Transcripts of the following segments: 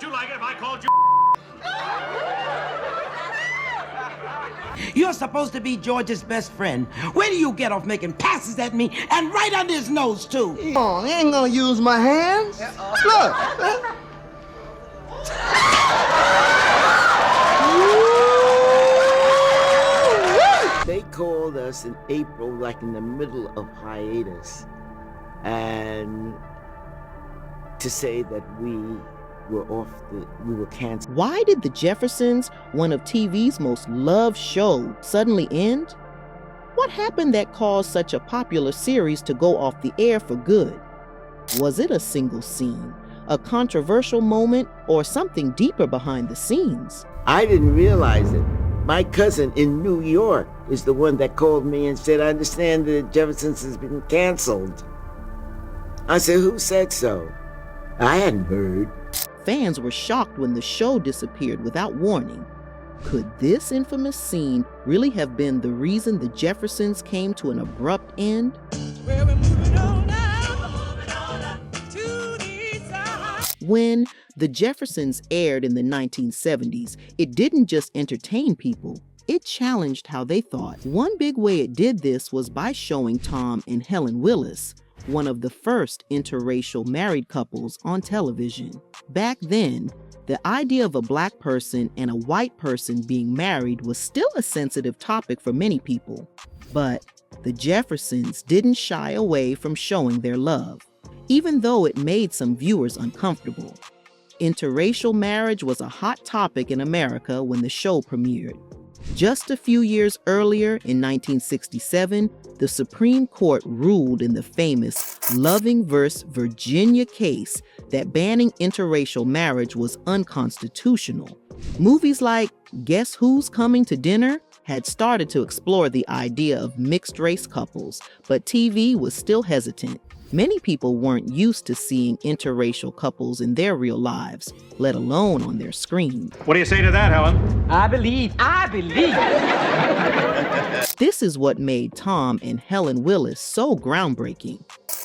would you like it if I called you? You're supposed to be George's best friend. Where do you get off making passes at me and right under his nose, too? Oh, I ain't gonna use my hands. Look. They called us in April, like in the middle of hiatus, and to say that we were canceled. Why did the Jeffersons, one of TV's most loved shows, suddenly end? What happened that caused such a popular series to go off the air for good? Was it a single scene, a controversial moment, or something deeper behind the scenes? I didn't realize it. My cousin in New York is the one that called me and said, I understand that Jeffersons has been canceled. I said, who said so? I hadn't heard. Fans were shocked when the show disappeared without warning. Could this infamous scene really have been the reason the Jeffersons came to an abrupt end? Well, we're moving on now to the side. When The Jeffersons aired in the 1970s, it didn't just entertain people, it challenged how they thought. One big way it did this was by showing Tom and Helen Willis, one of the first interracial married couples on television. Back then, the idea of a black person and a white person being married was still a sensitive topic for many people. But the Jeffersons didn't shy away from showing their love, even though it made some viewers uncomfortable. Interracial marriage was a hot topic in America when the show premiered. Just a few years earlier, in 1967, the Supreme Court ruled in the famous Loving v. Virginia case that banning interracial marriage was unconstitutional. Movies like Guess Who's Coming to Dinner had started to explore the idea of mixed-race couples, but TV was still hesitant. Many people weren't used to seeing interracial couples in their real lives, let alone on their screen. What do you say to that, Helen? I believe. This is what made Tom and Helen Willis so groundbreaking.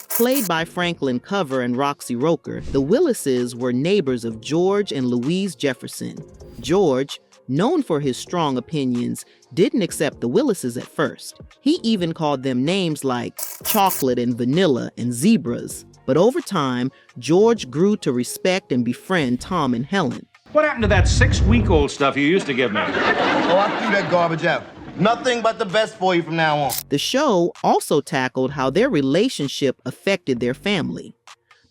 Played by Franklin Cover and Roxy Roker, the Willises were neighbors of George and Louise Jefferson. George, known for his strong opinions, didn't accept the Willises at first. He even called them names like chocolate and vanilla and zebras. But over time, George grew to respect and befriend Tom and Helen. What happened to that 6-week-old stuff you used to give me? Oh, I threw that garbage out. Nothing but the best for you from now on. The show also tackled how their relationship affected their family.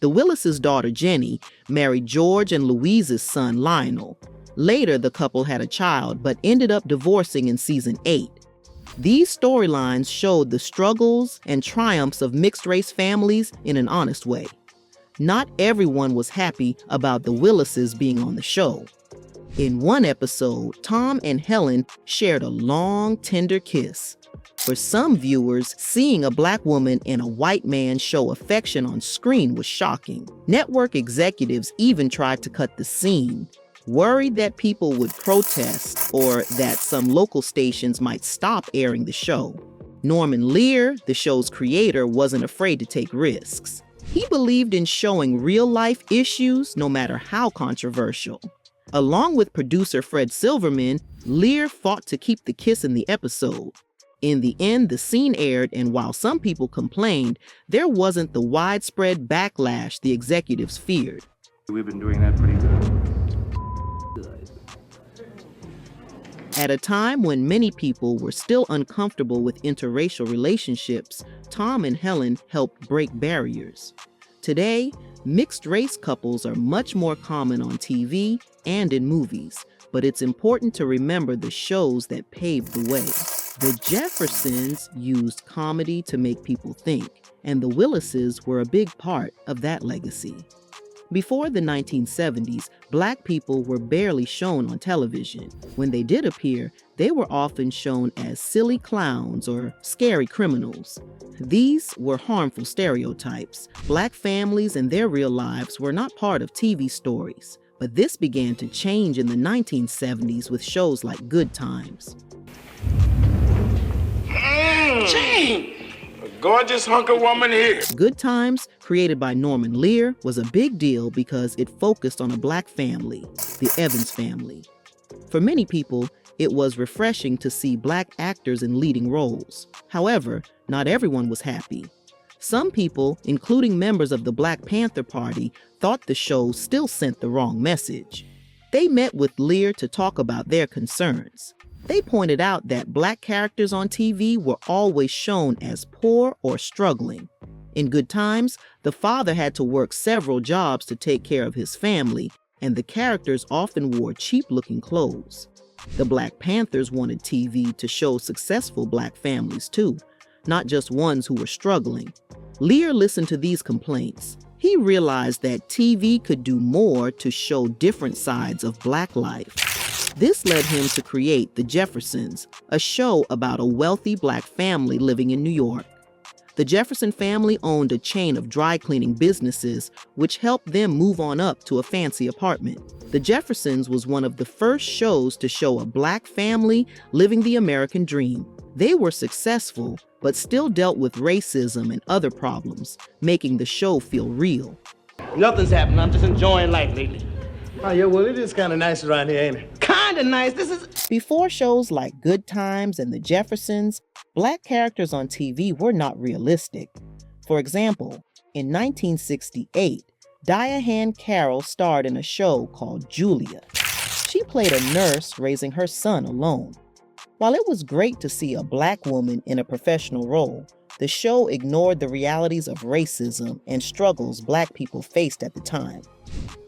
The Willis' daughter, Jenny, married George and Louise's son, Lionel. Later, the couple had a child, but ended up divorcing in season 8. These storylines showed the struggles and triumphs of mixed-race families in an honest way. Not everyone was happy about the Willises being on the show. In one episode, Tom and Helen shared a long, tender kiss. For some viewers, seeing a black woman and a white man show affection on screen was shocking. Network executives even tried to cut the scene, worried that people would protest or that some local stations might stop airing the show. Norman Lear, the show's creator, wasn't afraid to take risks. He believed in showing real-life issues, no matter how controversial. Along with producer Fred Silverman, Lear fought to keep the kiss in the episode. In the end, the scene aired, and while some people complained, there wasn't the widespread backlash the executives feared. We've been doing that pretty good. At a time when many people were still uncomfortable with interracial relationships, Tom and Helen helped break barriers. Today, mixed-race couples are much more common on TV and in movies, but it's important to remember the shows that paved the way. The Jeffersons used comedy to make people think, and the Willises were a big part of that legacy. Before the 1970s, black people were barely shown on television. When they did appear, they were often shown as silly clowns or scary criminals. These were harmful stereotypes. Black families and their real lives were not part of TV stories. But this began to change in the 1970s with shows like Good Times. Gee! gorgeous hunk of woman here. Good Times, created by Norman Lear, was a big deal because it focused on a black family, the Evans family. For many people, it was refreshing to see black actors in leading roles. However, not everyone was happy. Some people, including members of the Black Panther Party, thought the show still sent the wrong message. They met with Lear to talk about their concerns. They pointed out that black characters on TV were always shown as poor or struggling. In Good Times, the father had to work several jobs to take care of his family, and the characters often wore cheap-looking clothes. The Black Panthers wanted TV to show successful black families too, not just ones who were struggling. Lear listened to these complaints. He realized that TV could do more to show different sides of black life. This led him to create The Jeffersons, a show about a wealthy black family living in New York. The Jefferson family owned a chain of dry cleaning businesses, which helped them move on up to a fancy apartment. The Jeffersons was one of the first shows to show a black family living the American dream. They were successful, but still dealt with racism and other problems, making the show feel real. Nothing's happening. I'm just enjoying life lately. Oh, yeah, well, it is kind of nice around here, ain't it? Kind of nice. This is... Before shows like Good Times and The Jeffersons, black characters on TV were not realistic. For example, in 1968, Diane Carroll starred in a show called Julia. She played a nurse raising her son alone. While it was great to see a black woman in a professional role, the show ignored the realities of racism and struggles black people faced at the time.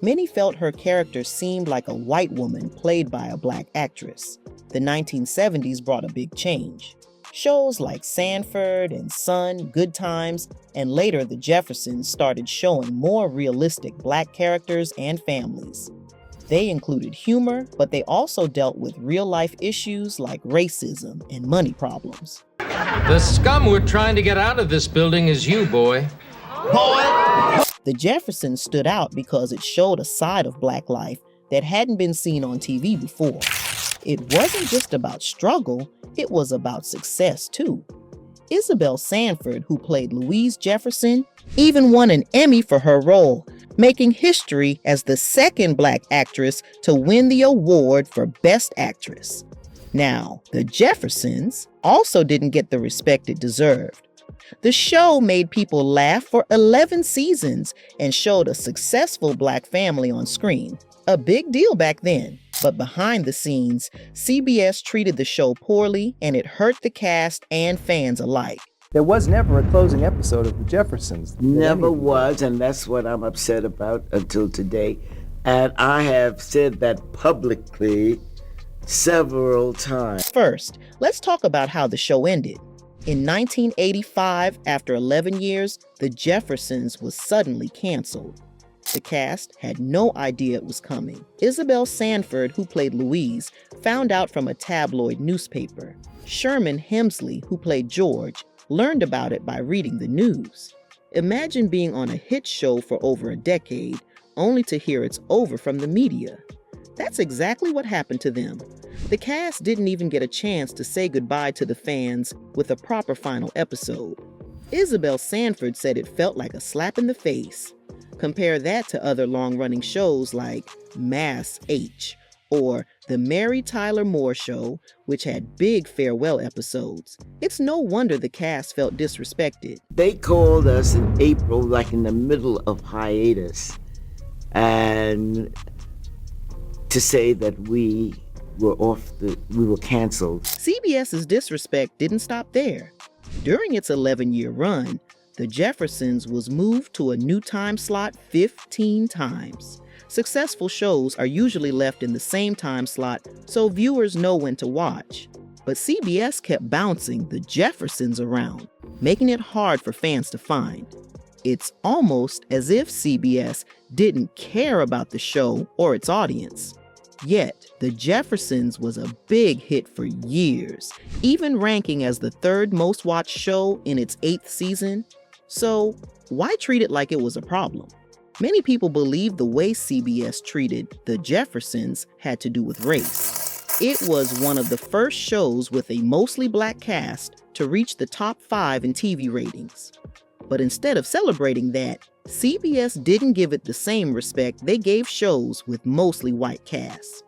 Many felt her character seemed like a white woman played by a black actress. The 1970s brought a big change. Shows like Sanford and Son, Good Times, and later The Jeffersons started showing more realistic black characters and families. They included humor, but they also dealt with real-life issues like racism and money problems. The scum we're trying to get out of this building is you, boy. Boy! The Jeffersons stood out because it showed a side of black life that hadn't been seen on TV before. It wasn't just about struggle, it was about success too. Isabel Sanford, who played Louise Jefferson, even won an Emmy for her role, making history as the second black actress to win the award for Best Actress. Now, The Jeffersons also didn't get the respect it deserved. The show made people laugh for 11 seasons and showed a successful black family on screen. A big deal back then. But behind the scenes, CBS treated the show poorly and it hurt the cast and fans alike. There was never a closing episode of The Jeffersons. Never was, and that's what I'm upset about until today. And I have said that publicly several times. First, let's talk about how the show ended. In 1985, after 11 years, The Jeffersons was suddenly canceled. The cast had no idea it was coming. Isabel Sanford, who played Louise, found out from a tabloid newspaper. Sherman Hemsley, who played George, learned about it by reading the news. Imagine being on a hit show for over a decade, only to hear it's over from the media. That's exactly what happened to them. The cast didn't even get a chance to say goodbye to the fans with a proper final episode. Isabel Sanford said it felt like a slap in the face. Compare that to other long-running shows like Mass H or The Mary Tyler Moore Show, which had big farewell episodes. It's no wonder the cast felt disrespected. They called us in April, like in the middle of hiatus, and to say that we were canceled. CBS's disrespect didn't stop there. During its 11-year run, The Jeffersons was moved to a new time slot 15 times. Successful shows are usually left in the same time slot so viewers know when to watch. But CBS kept bouncing The Jeffersons around, making it hard for fans to find. It's almost as if CBS didn't care about the show or its audience. Yet, The Jeffersons was a big hit for years, even ranking as the third most watched show in its 8th season. So, why treat it like it was a problem? Many people believe the way CBS treated The Jeffersons had to do with race. It was one of the first shows with a mostly black cast to reach the top 5 in TV ratings. But instead of celebrating that, CBS didn't give it the same respect they gave shows with mostly white casts.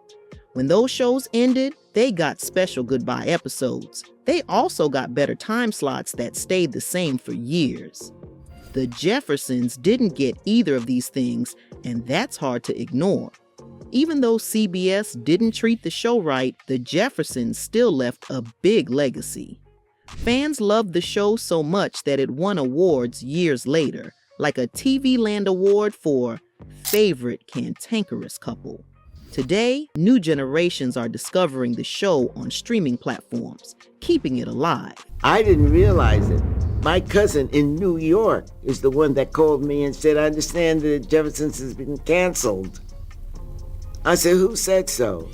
When those shows ended, they got special goodbye episodes. They also got better time slots that stayed the same for years. The Jeffersons didn't get either of these things, and that's hard to ignore. Even though CBS didn't treat the show right, the Jeffersons still left a big legacy. Fans loved the show so much that it won awards years later, like a TV Land Award for Favorite Cantankerous Couple. Today, new generations are discovering the show on streaming platforms, keeping it alive. I didn't realize it. My cousin in New York is the one that called me and said, I understand the Jeffersons has been canceled. I said, who said so?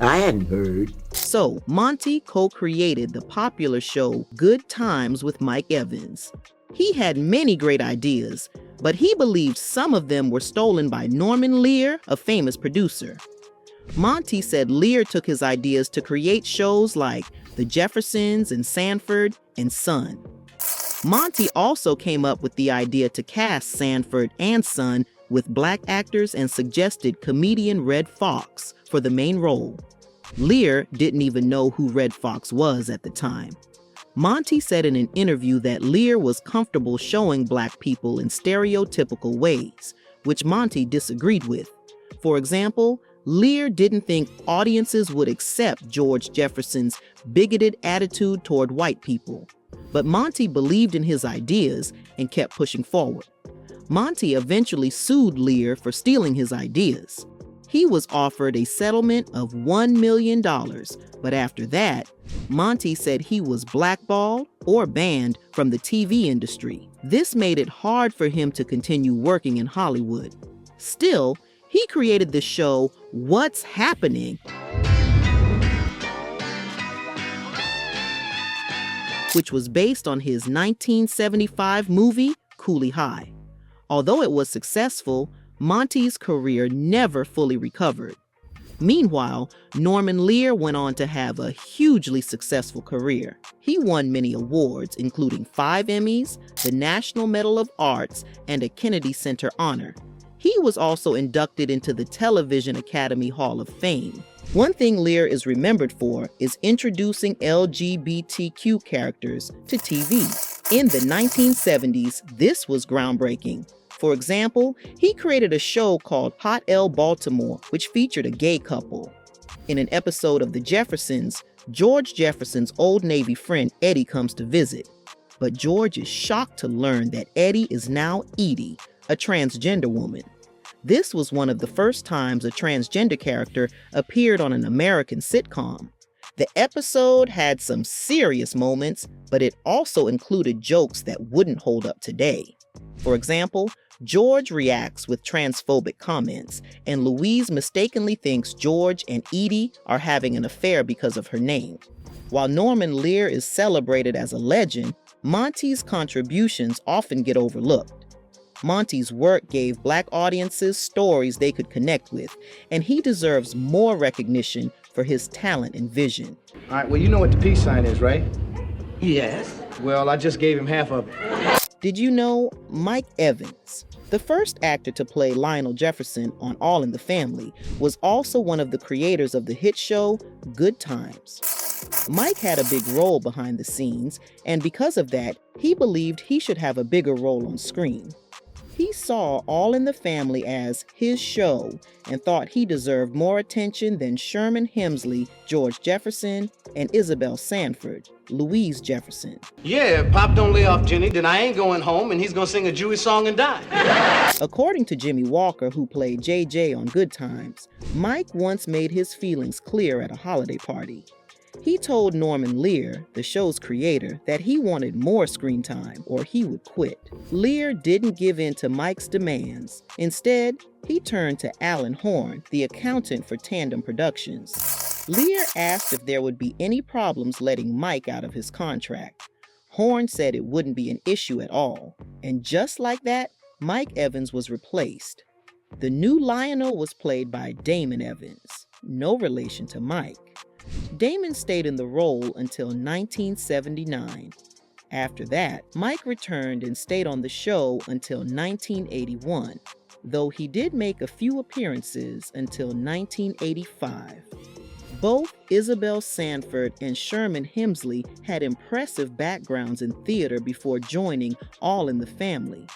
I hadn't heard. So, Monty co-created the popular show Good Times with Mike Evans. He had many great ideas, but he believed some of them were stolen by Norman Lear, a famous producer. Monty said Lear took his ideas to create shows like The Jeffersons and Sanford and Son. Monty also came up with the idea to cast Sanford and Son with black actors and suggested comedian Red Fox for the main role. Lear didn't even know who Red Fox was at the time. Monty said in an interview that Lear was comfortable showing black people in stereotypical ways, which Monty disagreed with. For example, Lear didn't think audiences would accept George Jefferson's bigoted attitude toward white people. But Monty believed in his ideas and kept pushing forward. Monty eventually sued Lear for stealing his ideas. He was offered a settlement of $1 million, but after that, Monty said he was blackballed or banned from the TV industry. This made it hard for him to continue working in Hollywood. Still, he created the show What's Happening?, which was based on his 1975 movie, Cooley High. Although it was successful, Monty's career never fully recovered. Meanwhile, Norman Lear went on to have a hugely successful career. He won many awards, including 5 Emmys, the National Medal of Arts, and a Kennedy Center honor. He was also inducted into the Television Academy Hall of Fame. One thing Lear is remembered for is introducing LGBTQ characters to TV. In the 1970s, this was groundbreaking. For example, he created a show called Hot L Baltimore, which featured a gay couple. In an episode of The Jeffersons, George Jefferson's old Navy friend Eddie comes to visit. But George is shocked to learn that Eddie is now Edie, a transgender woman. This was one of the first times a transgender character appeared on an American sitcom. The episode had some serious moments, but it also included jokes that wouldn't hold up today. For example, George reacts with transphobic comments, and Louise mistakenly thinks George and Edie are having an affair because of her name. While Norman Lear is celebrated as a legend, Monty's contributions often get overlooked. Monty's work gave black audiences stories they could connect with, and he deserves more recognition for his talent and vision. All right, well, you know what the peace sign is, right? Yes. Well, I just gave him half of it. Did you know Mike Evans, the first actor to play Lionel Jefferson on All in the Family, was also one of the creators of the hit show Good Times? Mike had a big role behind the scenes, and because of that, he believed he should have a bigger role on screen. He saw All in the Family as his show and thought he deserved more attention than Sherman Hemsley, George Jefferson, and Isabel Sanford, Louise Jefferson. Yeah, if Pop don't lay off Jenny, then I ain't going home and he's gonna sing a Jewish song and die. According to Jimmy Walker, who played JJ on Good Times, Mike once made his feelings clear at a holiday party. He told Norman Lear, the show's creator, that he wanted more screen time or he would quit. Lear didn't give in to Mike's demands. Instead, he turned to Alan Horn, the accountant for Tandem Productions. Lear asked if there would be any problems letting Mike out of his contract. Horn said it wouldn't be an issue at all. And just like that, Mike Evans was replaced. The new Lionel was played by Damon Evans, no relation to Mike. Damon stayed in the role until 1979. After that, Mike returned and stayed on the show until 1981, though he did make a few appearances until 1985. Both Isabel Sanford and Sherman Hemsley had impressive backgrounds in theater before joining All in the Family.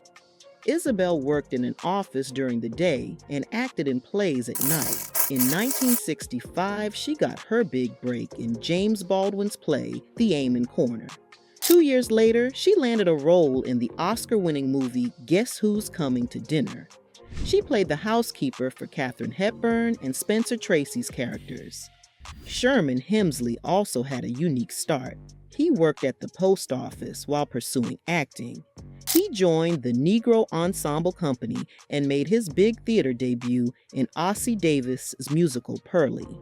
Isabel worked in an office during the day and acted in plays at night. In 1965, she got her big break in James Baldwin's play, The Amen Corner. 2 years later, she landed a role in the Oscar-winning movie Guess Who's Coming to Dinner. She played the housekeeper for Katharine Hepburn and Spencer Tracy's characters. Sherman Hemsley also had a unique start. He worked at the post office while pursuing acting. He joined the Negro Ensemble Company and made his big theater debut in Ossie Davis's musical Pearlie.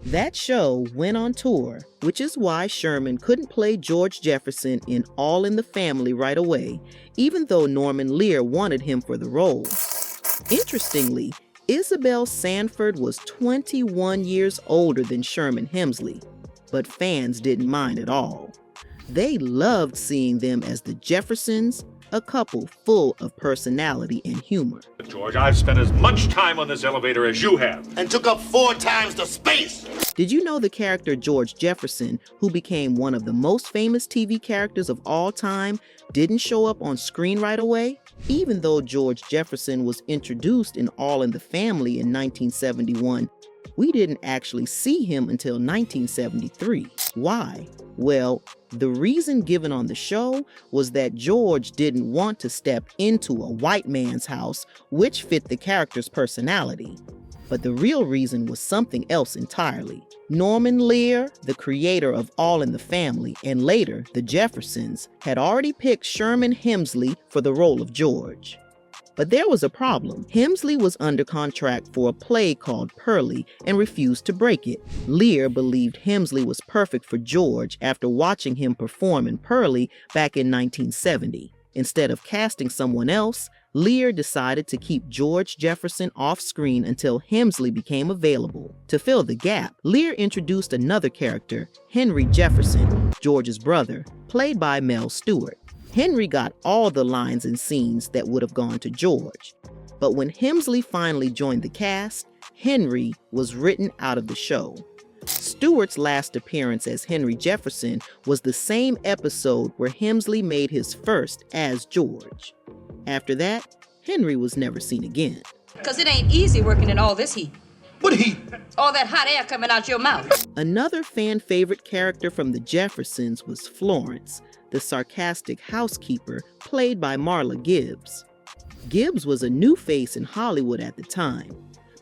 That show went on tour, which is why Sherman couldn't play George Jefferson in All in the Family right away, even though Norman Lear wanted him for the role. Interestingly, Isabel Sanford was 21 years older than Sherman Hemsley, but fans didn't mind at all. They loved seeing them as the Jeffersons, a couple full of personality and humor. George, I've spent as much time on this elevator as you have. And took up 4 times the space. Did you know the character George Jefferson, who became one of the most famous TV characters of all time, didn't show up on screen right away? Even though George Jefferson was introduced in All in the Family in 1971, we didn't actually see him until 1973. Why? Well, the reason given on the show was that George didn't want to step into a white man's house, which fit the character's personality. But the real reason was something else entirely. Norman Lear, the creator of All in the Family and later the Jeffersons, had already picked Sherman Hemsley for the role of George. But there was a problem. Hemsley was under contract for a play called Pearlie and refused to break it. Lear believed Hemsley was perfect for George after watching him perform in Pearlie back in 1970. Instead of casting someone else, Lear decided to keep George Jefferson off screen until Hemsley became available. To fill the gap, Lear introduced another character, Henry Jefferson, George's brother, played by Mel Stewart. Henry got all the lines and scenes that would have gone to George. But when Hemsley finally joined the cast, Henry was written out of the show. Stewart's last appearance as Henry Jefferson was the same episode where Hemsley made his first as George. After that, Henry was never seen again. Because it ain't easy working in all this heat. What heat? All that hot air coming out your mouth. Another fan favorite character from the Jeffersons was Florence, the sarcastic housekeeper played by Marla Gibbs. Gibbs was a new face in Hollywood at the time.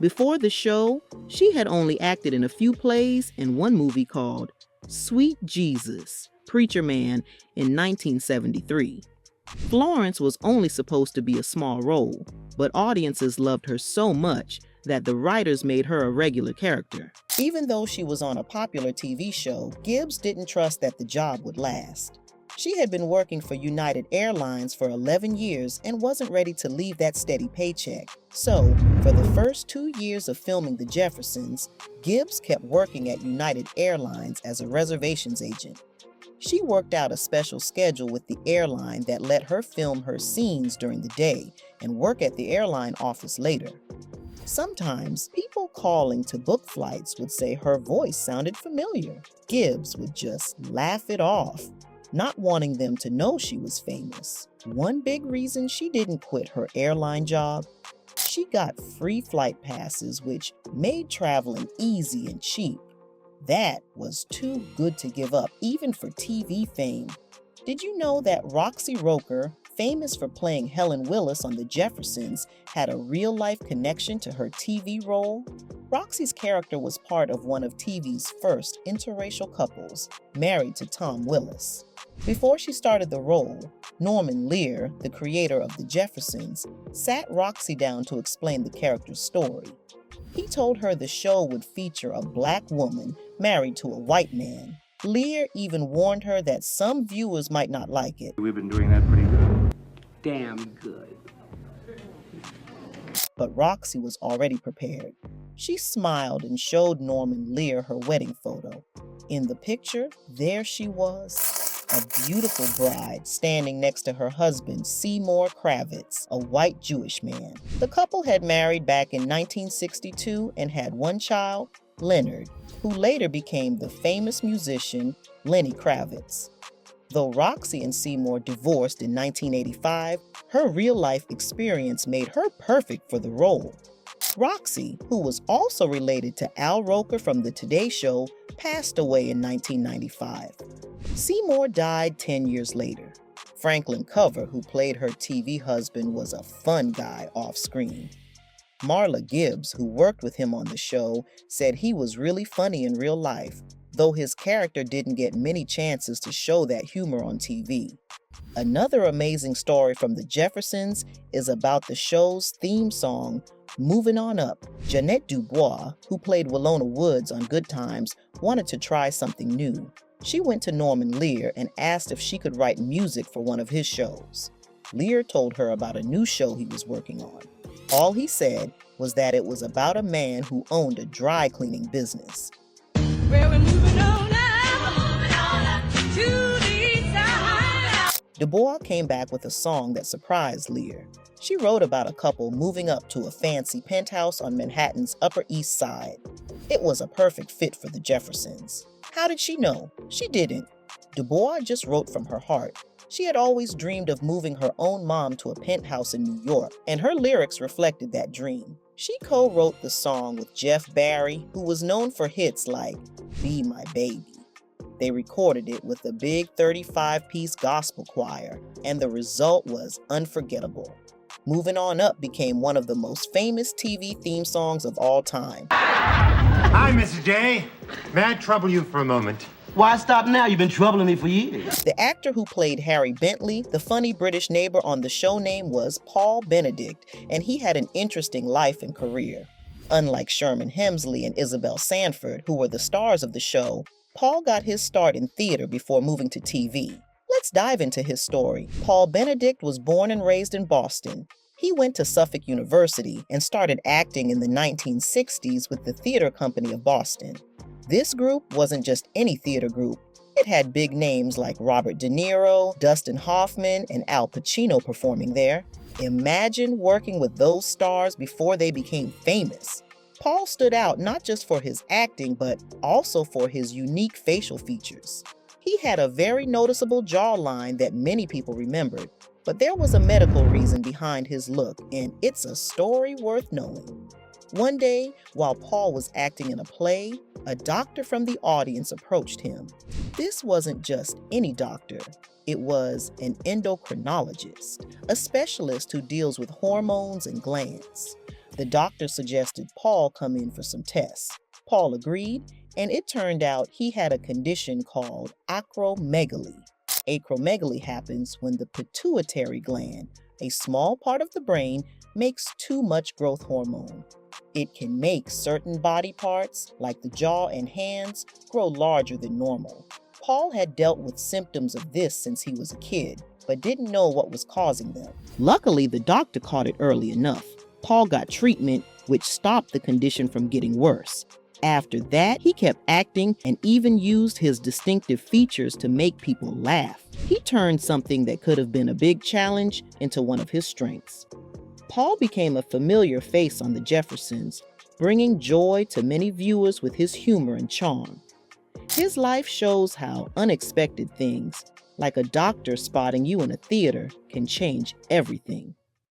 Before the show, she had only acted in a few plays and one movie called Sweet Jesus, Preacher Man in 1973. Florence was only supposed to be a small role, but audiences loved her so much that the writers made her a regular character. Even though she was on a popular TV show, Gibbs didn't trust that the job would last. She had been working for United Airlines for 11 years and wasn't ready to leave that steady paycheck. So, for the first 2 years of filming The Jeffersons, Gibbs kept working at United Airlines as a reservations agent. She worked out a special schedule with the airline that let her film her scenes during the day and work at the airline office later. Sometimes, people calling to book flights would say her voice sounded familiar. Gibbs would just laugh it off, not wanting them to know she was famous. One big reason she didn't quit her airline job: she got free flight passes, which made traveling easy and cheap. That was too good to give up, even for TV fame. Did you know that Roxy Roker, famous for playing Helen Willis on The Jeffersons, had a real-life connection to her TV role? Roxy's character was part of one of TV's first interracial couples, married to Tom Willis. Before she started the role, Norman Lear, the creator of The Jeffersons, sat Roxy down to explain the character's story. He told her the show would feature a black woman married to a white man. Lear even warned her that some viewers might not like it. We've been doing that pretty good. Damn good. But Roxy was already prepared. She smiled and showed Norman Lear her wedding photo. In the picture, there she was, a beautiful bride standing next to her husband, Seymour Kravitz, a white Jewish man. The couple had married back in 1962 and had one child, Leonard, who later became the famous musician Lenny Kravitz. Though Roxy and Seymour divorced in 1985, her real-life experience made her perfect for the role. Roxy, who was also related to Al Roker from The Today Show, passed away in 1995. Seymour died 10 years later. Franklin Cover, who played her TV husband, was a fun guy off-screen. Marla Gibbs, who worked with him on the show, said he was really funny in real life, though his character didn't get many chances to show that humor on TV. Another amazing story from the Jeffersons is about the show's theme song, Movin' On Up. Jeanette Dubois, who played Willona Woods on Good Times, wanted to try something new. She went to Norman Lear and asked if she could write music for one of his shows. Lear told her about a new show he was working on. All he said was that it was about a man who owned a dry cleaning business. Well, we're moving on up to the side. Dubois came back with a song that surprised Lear. She wrote about a couple moving up to a fancy penthouse on Manhattan's Upper East Side. It was a perfect fit for the Jeffersons. How did she know? She didn't. Dubois just wrote from her heart. She had always dreamed of moving her own mom to a penthouse in New York, and her lyrics reflected that dream. She co-wrote the song with Jeff Barry, who was known for hits like Be My Baby. They recorded it with a big 35-piece gospel choir, and the result was unforgettable. Moving On Up became one of the most famous TV theme songs of all time. Hi, Mrs. J. May I trouble you for a moment? Why stop now? You've been troubling me for years. The actor who played Harry Bentley, the funny British neighbor on the show name was Paul Benedict, and he had an interesting life and career. Unlike Sherman Hemsley and Isabel Sanford, who were the stars of the show, Paul got his start in theater before moving to TV. Let's dive into his story. Paul Benedict was born and raised in Boston. He went to Suffolk University and started acting in the 1960s with the Theater Company of Boston. This group wasn't just any theater group. It had big names like Robert De Niro, Dustin Hoffman, and Al Pacino performing there. Imagine working with those stars before they became famous. Paul stood out not just for his acting, but also for his unique facial features. He had a very noticeable jawline that many people remembered, but there was a medical reason behind his look, and it's a story worth knowing. One day, while Paul was acting in a play, a doctor from the audience approached him. This wasn't just any doctor. It was an endocrinologist, a specialist who deals with hormones and glands. The doctor suggested Paul come in for some tests. Paul agreed, and it turned out he had a condition called acromegaly. Acromegaly happens when the pituitary gland, a small part of the brain, makes too much growth hormone. It can make certain body parts, like the jaw and hands, grow larger than normal. Paul had dealt with symptoms of this since he was a kid, but didn't know what was causing them. Luckily, the doctor caught it early enough. Paul got treatment, which stopped the condition from getting worse. After that, he kept acting and even used his distinctive features to make people laugh. He turned something that could have been a big challenge into one of his strengths. Paul became a familiar face on the Jeffersons, bringing joy to many viewers with his humor and charm. His life shows how unexpected things, like a doctor spotting you in a theater, can change everything.